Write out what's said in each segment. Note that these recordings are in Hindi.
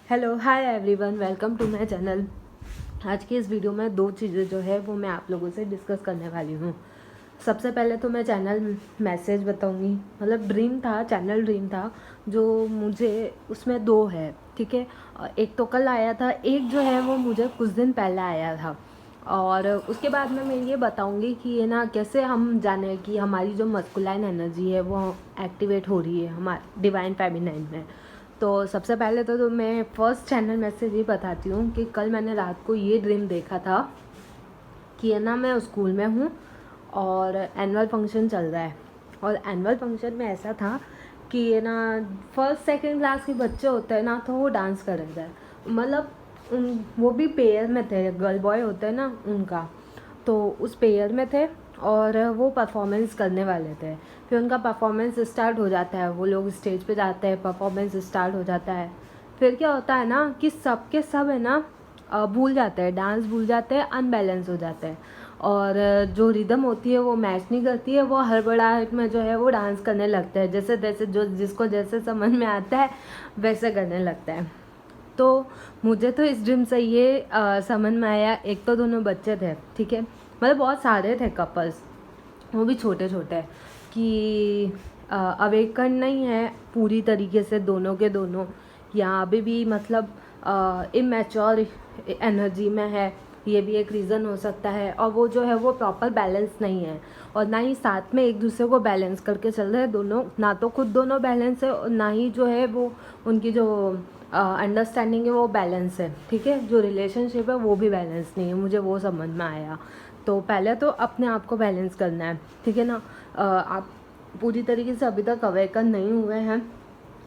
Hello hi everyone, welcome to my channel. आज की इस वीडियो में दो चीज़ें जो है वो मैं आप लोगों से डिस्कस करने वाली हूँ। सबसे पहले तो मैं चैनल मैसेज बताऊँगी, मतलब ड्रीम था, चैनल ड्रीम था जो मुझे, उसमें दो है, ठीक है। एक तो कल आया था, एक जो है वो मुझे कुछ दिन पहले आया था। और उसके बाद में मैं ये बताऊँगी कि ये ना कैसे हम जाने कि हमारी जो मस्कुलाइन एनर्जी है वो एक्टिवेट हो रही है हमारे डिवाइन फेमिनाइन में। तो सबसे पहले तो मैं फर्स्ट चैनल मैसेज ये बताती हूँ कि कल मैंने रात को ये ड्रीम देखा था कि है ना, मैं स्कूल में हूँ और एनुअल फंक्शन चल रहा है। और एनुअल फंक्शन में ऐसा था कि ये ना, फर्स्ट सेकंड क्लास के बच्चे होते हैं ना, तो वो डांस कर रहे थे, मतलब वो भी पेयर में थे, गर्ल बॉय होते हैं ना उनका, तो उस पेयर में थे और वो परफॉर्मेंस करने वाले थे। फिर उनका परफॉर्मेंस स्टार्ट हो जाता है, वो लोग स्टेज पे जाते हैं, परफॉर्मेंस स्टार्ट हो जाता है। फिर क्या होता है ना कि सब के सब है ना भूल जाते हैं, डांस भूल जाते हैं, अनबैलेंस हो जाते हैं। और जो रिदम होती है वो मैच नहीं करती है, वो हड़बड़ाहट में जो है वो डांस करने लगते हैं, जैसे जैसे जो जिसको जैसे समझ में आता है वैसे करने लगता है। तो मुझे तो इस ड्रीम से ये समझ में आया, एक तो दोनों बच्चे थे, ठीक है, मतलब बहुत सारे थे कपल्स, वो भी छोटे छोटे, कि अवेकन नहीं है पूरी तरीके से दोनों के दोनों, या अभी भी मतलब इमेच्योर एनर्जी में है, ये भी एक रीज़न हो सकता है। और वो जो है वो प्रॉपर बैलेंस नहीं है, और ना ही साथ में एक दूसरे को बैलेंस करके चल रहे हैं दोनों, ना तो खुद दोनों बैलेंस है और ना ही जो है वो उनकी जो अंडरस्टैंडिंग है वो बैलेंस है, ठीक है। जो रिलेशनशिप है वो भी बैलेंस नहीं है, मुझे वो समझ में आया। तो पहले तो अपने आप को बैलेंस करना है, ठीक है ना। आप पूरी तरीके से अभी तक अवेकन नहीं हुए हैं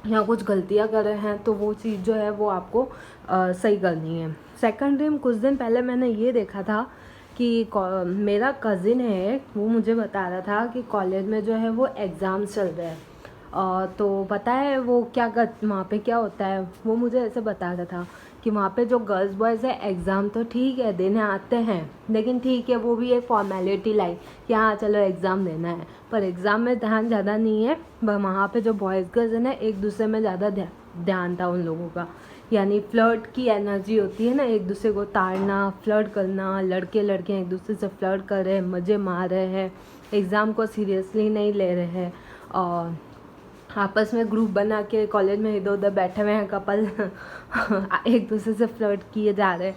या कुछ गलतियां कर रहे हैं तो वो चीज़ जो है वो आपको सही करनी है। सेकंड ड्रीम, कुछ दिन पहले मैंने ये देखा था कि मेरा कज़िन है, वो मुझे बता रहा था कि कॉलेज में जो है वो एग्ज़ाम्स चल रहे हैं। तो पता है वो क्या कर, वहाँ पे क्या होता है, वो मुझे ऐसे बता रहा था कि वहाँ पे जो गर्ल्स बॉयज़ है एग्ज़ाम तो ठीक है देने आते हैं, लेकिन ठीक है वो भी एक फॉर्मेलिटी लाइक कि हाँ चलो एग्ज़ाम देना है, पर एग्ज़ाम में ध्यान ज़्यादा नहीं है। वहाँ पे जो बॉयज़ गर्ल्स है ना, एक दूसरे में ज़्यादा ध्यान था उन लोगों का, यानी फ्लर्ट की एनर्जी होती है ना, एक दूसरे को ताड़ना, फ्लर्ट करना, लड़के लड़कियाँ एक दूसरे से फ्लर्ट कर रहे हैं, मज़े मार रहे हैं, एग्ज़ाम को सीरियसली नहीं ले रहे हैं, और आपस में ग्रुप बना के कॉलेज में इधर उधर बैठे हुए हैं कपल एक दूसरे से फ्लर्ट किए जा रहे हैं।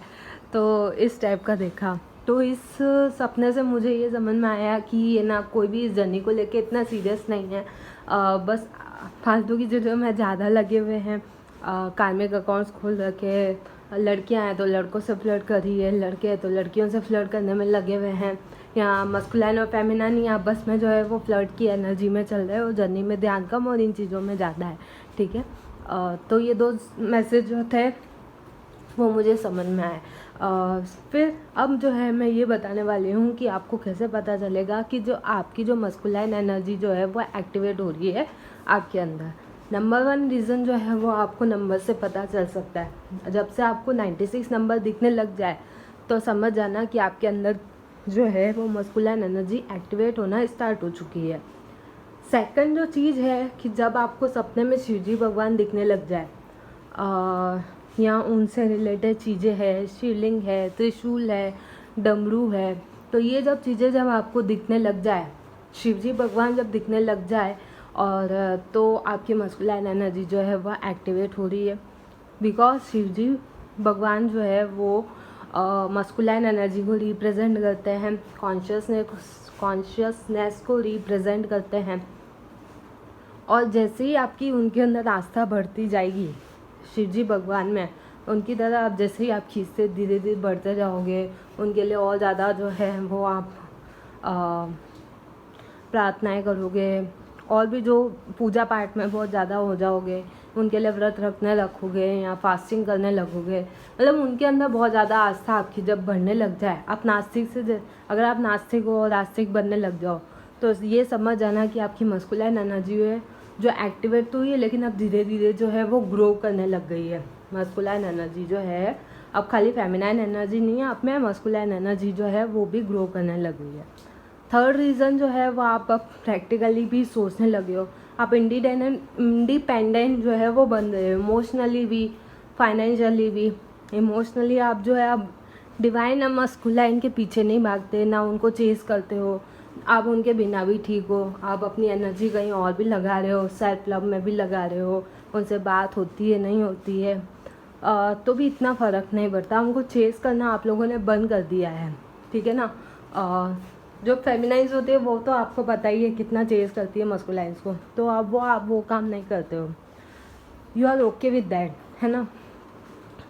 तो इस टाइप का देखा, तो इस सपने से मुझे ये समझ में आया कि ये ना, कोई भी इस जर्नी को लेके इतना सीरियस नहीं है। बस फालतू की चीज़ों में ज़्यादा लगे हुए हैं। कार्मिक अकाउंट्स खोल रखे, लड़कियां हैं तो लड़कों से फ्लर्ट कर रही है, लड़के हैं तो लड़कियों से फ्लर्ट करने में लगे हुए हैं, या मस्कुलाइन और फेमिनाइन या बस में जो है वो फ्लर्ट की एनर्जी में चल रहे हैं और जर्नी में ध्यान कम और इन चीज़ों में ज़्यादा है, ठीक है। तो ये दो मैसेज जो थे वो मुझे समझ में आए। फिर अब जो है मैं ये बताने वाली हूँ कि आपको कैसे पता चलेगा कि जो आपकी जो मस्कुलाइन एनर्जी जो है वो एक्टिवेट हो रही है आपके अंदर। नंबर 1 रीज़न जो है वो आपको नंबर से पता चल सकता है। जब से आपको 96 नंबर दिखने लग जाए तो समझ जाना कि आपके अंदर जो है वो मस्कुलाइन एनर्जी एक्टिवेट होना स्टार्ट हो चुकी है। सेकंड जो चीज़ है कि जब आपको सपने में शिवजी भगवान दिखने लग जाए, या उनसे रिलेटेड चीज़ें हैं, शिवलिंग है, त्रिशूल है, डमरू है, तो ये जब चीज़ें जब आपको दिखने लग जाए, शिवजी भगवान जब दिखने लग जाए, और तो आपकी मस्कुलाइन एनर्जी जो है वह एक्टिवेट हो रही है। बिकॉज शिवजी भगवान जो है वो मस्कुलाइन एनर्जी को रिप्रेजेंट करते हैं, कॉन्शियसनेस को रिप्रेजेंट करते हैं। और जैसे ही आपकी उनके अंदर आस्था बढ़ती जाएगी शिवजी भगवान में, उनकी तरह आप जैसे ही आप खींचते धीरे धीरे बढ़ते जाओगे, उनके लिए और ज़्यादा जो है वो आप प्रार्थनाएं करोगे, और भी जो पूजा पाठ में बहुत ज़्यादा हो जाओगे, उनके लिए व्रत रखने लगोगे या फास्टिंग करने लगोगे, मतलब उनके अंदर बहुत ज़्यादा आस्था आपकी जब बढ़ने लग जाए, आप नास्तिक से अगर आप नास्तिक हो और आस्तिक बनने लग जाओ तो ये समझ जाना कि आपकी मस्कुलाइन एनर्जी है जो एक्टिवेट तो हुई है, लेकिन अब धीरे धीरे जो है वो ग्रो करने लग गई है। मस्कुलाइन एनर्जी जो है अब खाली फेमिनाइन एनर्जी नहीं है, आप में मस्कुलाइन एनर्जी जो है वो भी ग्रो करने लग गई है। थर्ड रीज़न जो है वो आप अब प्रैक्टिकली भी सोचने लगे हो, आप इंडिपेंडेंट जो है वो बन रहे हो, इमोशनली भी फाइनेंशियली भी, इमोशनली आप जो है आप डिवाइन या मस्कुलाइन के पीछे नहीं भागते, ना उनको चेस करते हो, आप उनके बिना भी ठीक हो, आप अपनी एनर्जी कहीं और भी लगा रहे हो, सेल्फ लव में भी लगा रहे हो, उनसे बात होती है नहीं होती है तो भी इतना फ़र्क नहीं पड़ता। उनको चेस करना आप लोगों ने बंद कर दिया है, ठीक है ना। जो फेमिनाइज होते हैं वो तो आपको पता ही है कितना चेस करती है मस्कुलाइंस को, तो आप वो काम नहीं करते हो, you are okay with that, है ना।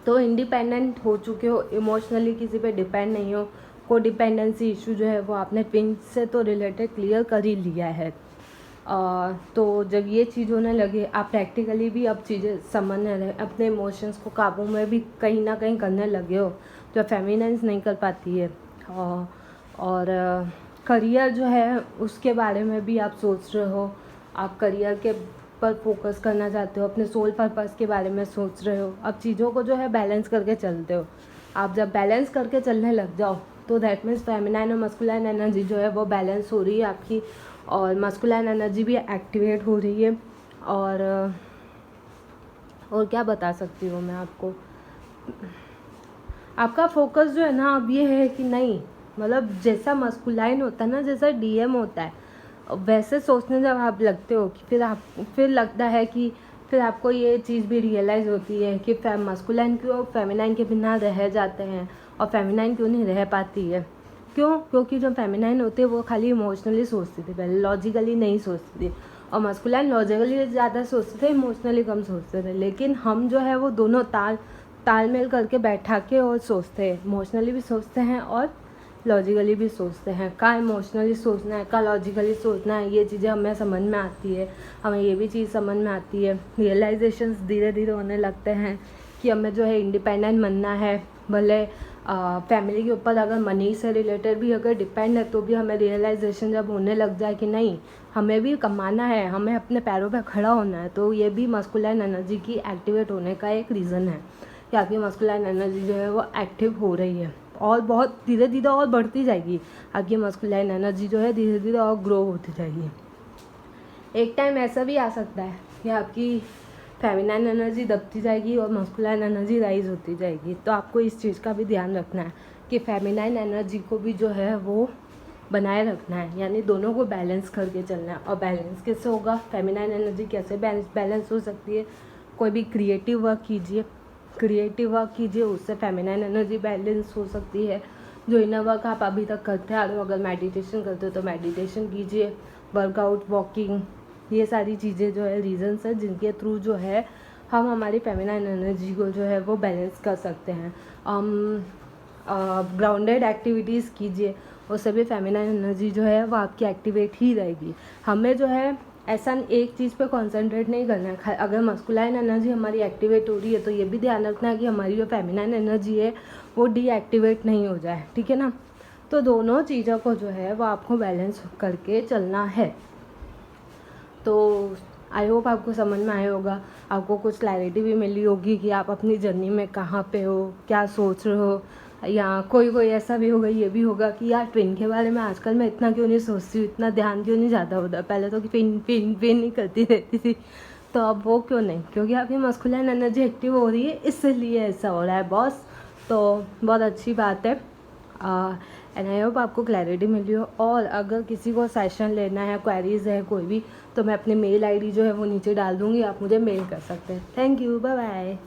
तो इंडिपेंडेंट हो चुके हो, इमोशनली किसी पे डिपेंड नहीं हो, को डिपेंडेंसी इशू जो है वो आपने ट्विन से तो रिलेटेड क्लियर कर ही लिया है। तो जब ये चीज़ होने लगे, आप प्रैक्टिकली भी अब चीज़ें समझने लगे, अपने इमोशंस को काबू में भी कहीं ना कहीं करने लगे हो, जो फेमिनाइज नहीं कर पाती है। और करियर जो है उसके बारे में भी आप सोच रहे हो, आप करियर के पर फोकस करना चाहते हो, अपने सोल पर्पस के बारे में सोच रहे हो, अब चीज़ों को जो है बैलेंस करके चलते हो। आप जब बैलेंस करके चलने लग जाओ तो दैट मीन्स फेमिनाइन और मस्कुलाइन एनर्जी जो है वो बैलेंस हो रही है आपकी, और मस्कुलाइन एनर्जी भी एक्टिवेट हो रही है। और क्या बता सकती हूँ मैं आपको, आपका फोकस जो है ना अब ये है कि नहीं, मतलब जैसा मस्कुलाइन होता है ना, जैसा डीएम होता है, वैसे सोचने जब आप लगते हो कि फिर लगता है कि फिर आपको ये चीज़ भी रियलाइज़ होती है कि मस्कुलाइन क्यों फेमिनाइन के बिना रह जाते हैं और फेमिनाइन क्यों नहीं रह पाती है। क्योंकि जो फेमिनाइन होती है वो खाली इमोशनली सोचती थी पहले, लॉजिकली नहीं सोचती थी, और मस्कुलाइन लॉजिकली ज़्यादा सोचते थे, इमोशनली कम सोचते थे। लेकिन हम जो है वो दोनों तालमेल करके बैठा के और सोचते हैं, इमोशनली भी सोचते हैं और लॉजिकली भी सोचते हैं। कहाँ इमोशनली सोचना है, कहाँ लॉजिकली सोचना है, ये चीज़ें हमें समझ में आती है, हमें ये भी चीज़ समझ में आती है। रियलाइजेशंस धीरे धीरे होने लगते हैं कि हमें जो है इंडिपेंडेंट बनना है, भले फैमिली के ऊपर अगर मनी से रिलेटेड भी अगर डिपेंड है तो भी हमें रियलाइजेशन जब होने लग जाए कि नहीं, हमें भी कमाना है, हमें अपने पैरों पर खड़ा होना है, तो ये भी मस्कुलाइन एनर्जी की एक्टिवेट होने का एक रीज़न है कि आपकी मस्कुलाइन एनर्जी जो है वो एक्टिव हो रही है, और बहुत धीरे धीरे और बढ़ती जाएगी। आपकी मस्कुलाइन एनर्जी जो है धीरे धीरे और ग्रो होती जाएगी। एक टाइम ऐसा भी आ सकता है कि आपकी फेमिनाइन एनर्जी दबती जाएगी और मस्कुलाइन एनर्जी राइज होती जाएगी। तो आपको इस चीज़ का भी ध्यान रखना है कि फेमिनाइन एनर्जी को भी जो है वो बनाए रखना है, यानी दोनों को बैलेंस करके चलना है। और बैलेंस कैसे होगा, फेमिनाइन एनर्जी कैसे बैलेंस हो सकती है, कोई भी क्रिएटिव वर्क कीजिए, उससे फेमिनाइन एनर्जी बैलेंस हो सकती है। जो इनर वर्क आप अभी तक करते आ रहे हो, अगर मेडिटेशन करते हो तो मेडिटेशन कीजिए, वर्कआउट, वॉकिंग, ये सारी चीज़ें जो है रीजंस है जिनके थ्रू जो है हम हमारी फेमिनाइन एनर्जी को जो है वो बैलेंस कर सकते हैं। ग्राउंडेड एक्टिविटीज़ कीजिए, उससे भी फेमिनाइन एनर्जी जो है वो आपकी एक्टिवेट ही रहेगी। हमें जो है ऐसा एक चीज़ पे कंसंट्रेट नहीं करना है। अगर मस्कुलाइन एनर्जी हमारी एक्टिवेट हो रही है तो ये भी ध्यान रखना है कि हमारी जो फेमिनाइन एनर्जी है वो डीएक्टिवेट नहीं हो जाए, ठीक है ना। तो दोनों चीज़ों को जो है वो आपको बैलेंस करके चलना है। तो आई होप आपको समझ में आया होगा, आपको कुछ क्लैरिटी भी मिली होगी कि आप अपनी जर्नी में कहाँ पे हो, क्या सोच रहे हो, या कोई ऐसा भी होगा, ये भी होगा कि यार ट्विन के बारे में आजकल मैं इतना क्यों नहीं सोचती हूँ, इतना ध्यान क्यों नहीं ज़्यादा होता, पहले तो ट्विन ही करती रहती थी, तो अब वो क्यों नहीं, क्योंकि आपकी मस्कुलाइन एनर्जी एक्टिव हो रही है, इसलिए ऐसा हो रहा है बॉस। तो बहुत अच्छी बात है, एंड आई होप आपको क्लैरिटी मिली हो। और अगर किसी को सेशन लेना है, क्वेरीज है कोई भी, तो मैं अपने मेल आईडी जो है वो नीचे डाल दूँगी, आप मुझे मेल कर सकते हैं। Thank you, bye bye.